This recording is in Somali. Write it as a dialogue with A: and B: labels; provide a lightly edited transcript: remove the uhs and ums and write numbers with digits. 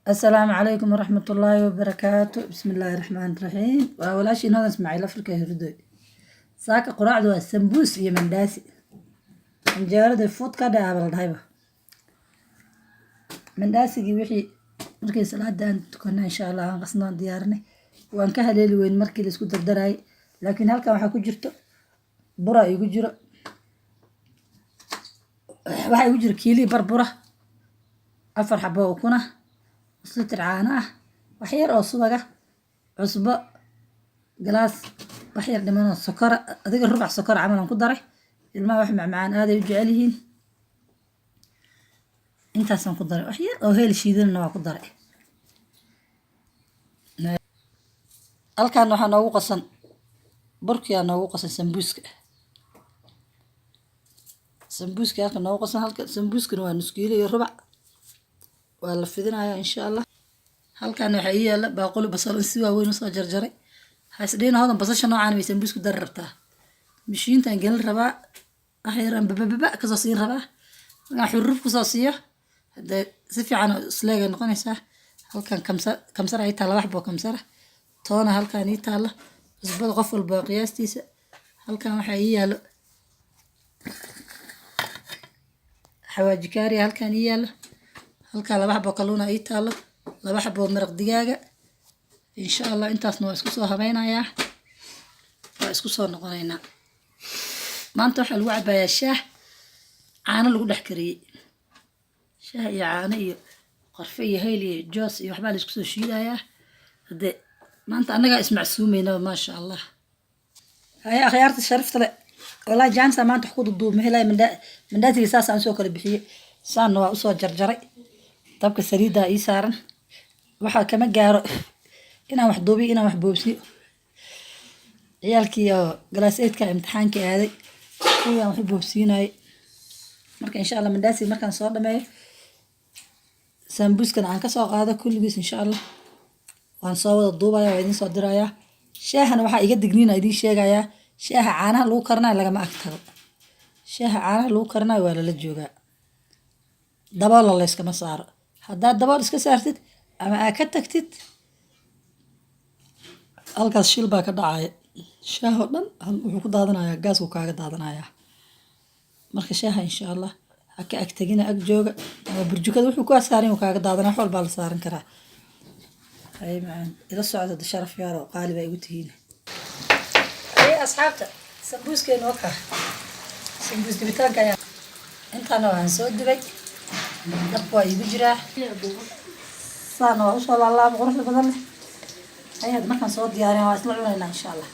A: السلام عليكم ورحمة الله وبركاته. بسم الله الرحمن الرحيم. ولاش هذا اسماعيل أفريقيا هردوي ساك قراع دوا سمبوس في منداسي انجارد الفوت كده على الهيبة منداسي جيبي مركي صلاة دان تكون إن شاء الله قصنا ديارنا وأن كهليل وين مركي لسكوت الدراي لكن هلك waxaa ku jirto bura igu jiro waxaa igu jiro kiili barbura 4 xabo oo kuna litir caano ah wax yar oo subaga cusbo galaas wax yar dhiman oo sokor adiga rubac sokor camal aan ku daray ilmaha wax macmacaan aad ay u jecel yihiin intaas aan ku daray wax yar oo heel shiidanna waa ku daray halkaan waxaa noogu qasan burkiya noogu qasan sambuuska halka noogu qasan halka sambuuskana waa nus kiilo iyo rubac waa la fidinayaa insha Allah halkaan waxaa ii yaala baaquli basal si waaweyn u soo jarjaray haysdeen hoodan basasha noocaan way sambuusku dar rabtaa mishiintan gelin rabaa axyaraan bababa ka soo siin rabaa waxaan xuruf ku soo siiyo hada si fiican isleega noqonaysaa halkaan kamsar ay taala wax boo kamsar toona halkaan ii taala cusbada qof walba qiyaastiisa halkaan waxaa ii yaalo xawaaji kaari halkaan ii yaalo halkaan laba xabo kalluuna ii taalo laba xabo maraq digaaga insha Allah intaasna waa isku soo habaynayaa waa isku soo noqonaynaa maanta waxa lagu cabayaa shaah caano lagu dhex kariyay shaah iyo caano iyo qarfe iyo hayl iyo joos iyo waxba la isku soo shiidayaa hade maanta anaga ismacsuumayna ma sha Allah haya akhyaarta sharafta leh والله جانسا ما أنت حكود الضوء مهلا من داتي ساس عن سوكر بحية سان وأسوا جرجري طبق سريدة إيسارن وحا كمان جار إنا محضوبي إنا محبوبسي عيالكي جلاسيت كامتحان كهذي هو محبوبسينا مركن إن شاء الله من داتي مركن صار معي سامبوس كان عن كسر هذا كل بيس إن شاء الله وهنصور الضوء يا وعدين صدرايا شاهنا وحا يقد جنينا يدي شاقايا شاها caanaha lagu karnaa laga ma agtaro shaaha caanaha lagu karnaa waa la joogaa dabool la iska ma saaro hadaa dabool iska saartid ama aad ka tagtid halkaas shil baa ka dhacaya shaaho dhan wuxuu ku daadanayaa gaasku kaaga daadanayaa marka shaaha insha Allah ha ka agtagina ag jooga ama burjukada wuxuu ku saarin uu kaaga daadanaa wax walba la saaran karaa ay macaan ila socda sharaf yar oo qaali bay igu tihiin أصحابته سمبوس كين وقع سمبوس دبيتان كيا أنت أنا وانسود دبي نبوا يبجرا صار وصل الله بغرفة بدله هيا ما كان صوت دياري واسمع لنا إن شاء الله